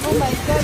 Oh my god.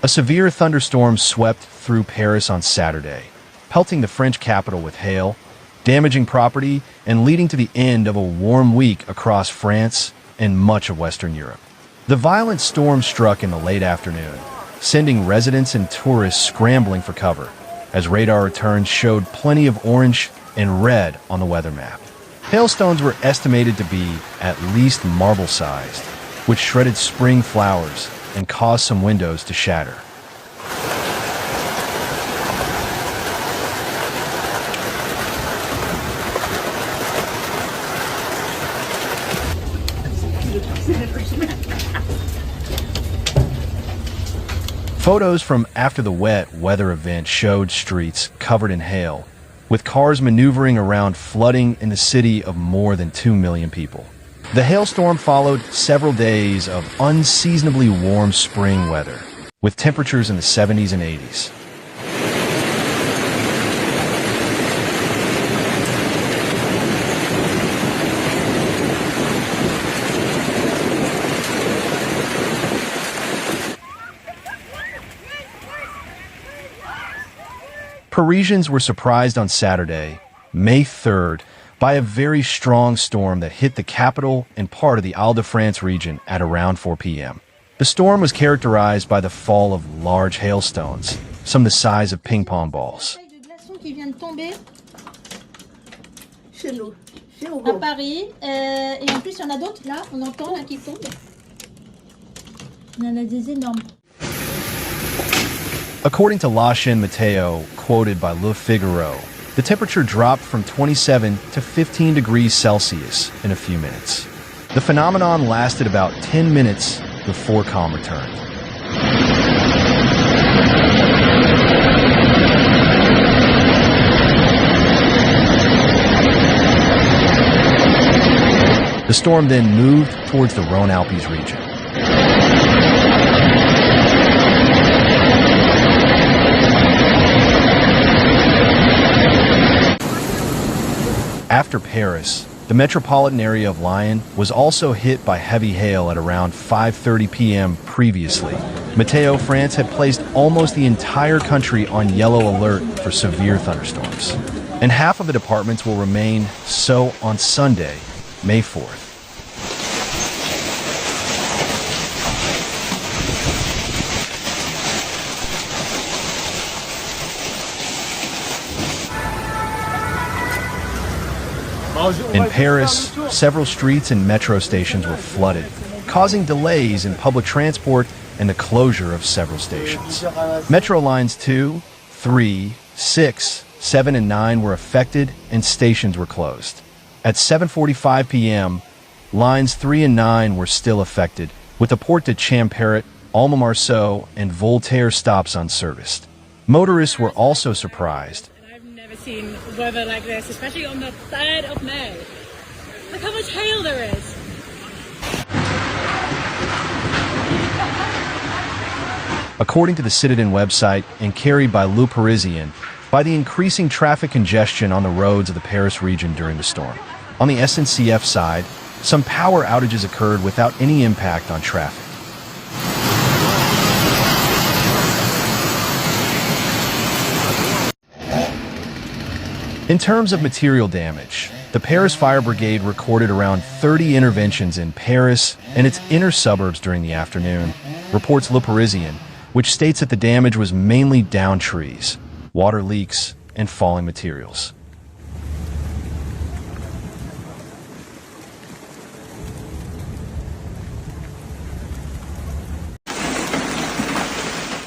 A severe thunderstorm swept through Paris on Saturday, pelting the French capital with hail, damaging property, and leading to the end of a warm week across France and much of Western Europe. The violent storm struck in the late afternoon, sending residents and tourists scrambling for cover, as radar returns showed plenty of orange and red on the weather map. Hailstones were estimated to be at least marble-sized, which shredded spring flowers and caused some windows to shatter. Photos from after the wet weather event showed streets covered in hail, with cars maneuvering around flooding in the city of more than 2 million people. The hailstorm followed several days of unseasonably warm spring weather, with temperatures in the 70s and 80s. Parisians were surprised on Saturday, May 3rd, by a very strong storm that hit the capital and part of the Île-de-France region at around 4 p.m. The storm was characterized by the fall of large hailstones, some the size of ping-pong balls. À Paris, et en plus il y en a d'autres là, on entend là qui tombent. Il y en a des énormes. According to Lyon Mateo, quoted by Le Figaro, the temperature dropped from 27 to 15 degrees Celsius in a few minutes. The phenomenon lasted about 10 minutes before calm returned. The storm then moved towards the Rhône-Alpes region. After Paris, the metropolitan area of Lyon was also hit by heavy hail at around 5:30 p.m. previously. Meteo France had placed almost the entire country on yellow alert for severe thunderstorms. And half of the departments will remain so on Sunday, May 4th. In Paris, several streets and metro stations were flooded, causing delays in public transport and the closure of several stations. Metro lines 2, 3, 6, 7, and 9 were affected and stations were closed. At 7:45 p.m., lines 3 and 9 were still affected, with the Porte de Champéret, Alma Marceau, and Voltaire stops unserviced. Motorists were also surprised. Seen weather like this, especially on the 3rd of May. Look how much hail there is. According to the Citadin website and carried by Le Parisien, by the increasing traffic congestion on the roads of the Paris region during the storm. On the SNCF side, some power outages occurred without any impact on traffic. In terms of material damage, the Paris Fire Brigade recorded around 30 interventions in Paris and its inner suburbs during the afternoon, reports Le Parisien, which states that the damage was mainly down trees, water leaks, and falling materials.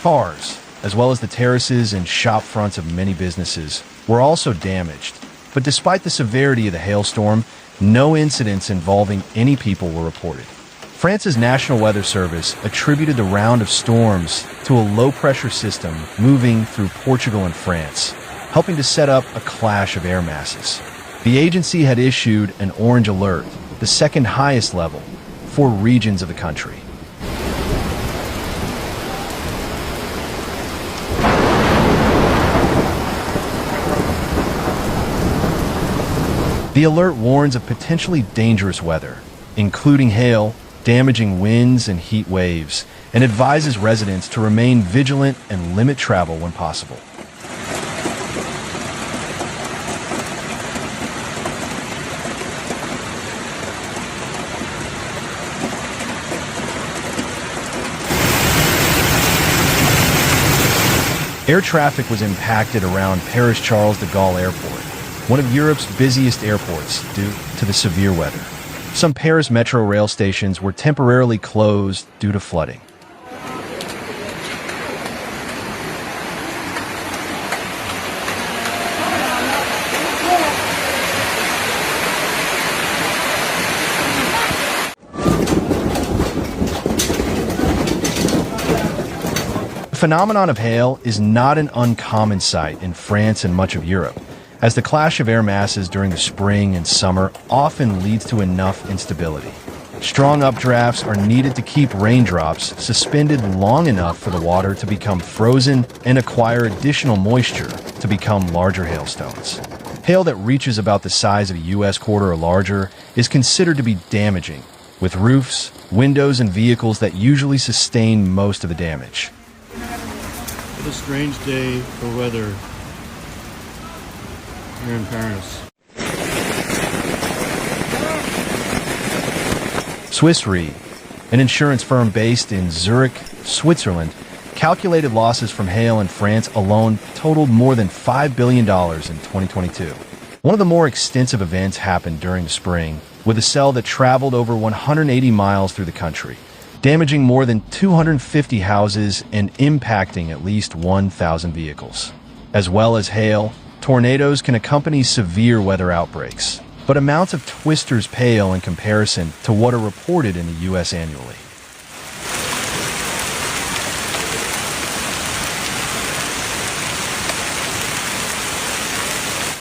Cars, as well as the terraces and shop fronts of many businesses, were also damaged. But despite the severity of the hailstorm, no incidents involving any people were reported. France's National Weather Service attributed the round of storms to a low-pressure system moving through Portugal and France, helping to set up a clash of air masses. The agency had issued an orange alert, the second highest level, for regions of the country. The alert warns of potentially dangerous weather, including hail, damaging winds, and heat waves, and advises residents to remain vigilant and limit travel when possible. Air traffic was impacted around Paris-Charles de Gaulle Airport, one of Europe's busiest airports due to the severe weather. Some Paris metro rail stations were temporarily closed due to flooding. The phenomenon of hail is not an uncommon sight in France and much of Europe, as the clash of air masses during the spring and summer often leads to enough instability. Strong updrafts are needed to keep raindrops suspended long enough for the water to become frozen and acquire additional moisture to become larger hailstones. Hail that reaches about the size of a U.S. quarter or larger is considered to be damaging, with roofs, windows, and vehicles that usually sustain most of the damage. What a strange day for weather here in Paris. Swiss Re, an insurance firm based in Zurich, Switzerland, calculated losses from hail in France alone totaled more than $5 billion in 2022. One of the more extensive events happened during the spring, with a cell that traveled over 180 miles through the country, damaging more than 250 houses and impacting at least 1,000 vehicles. As well as hail, tornadoes can accompany severe weather outbreaks, but amounts of twisters pale in comparison to what are reported in the U.S. annually.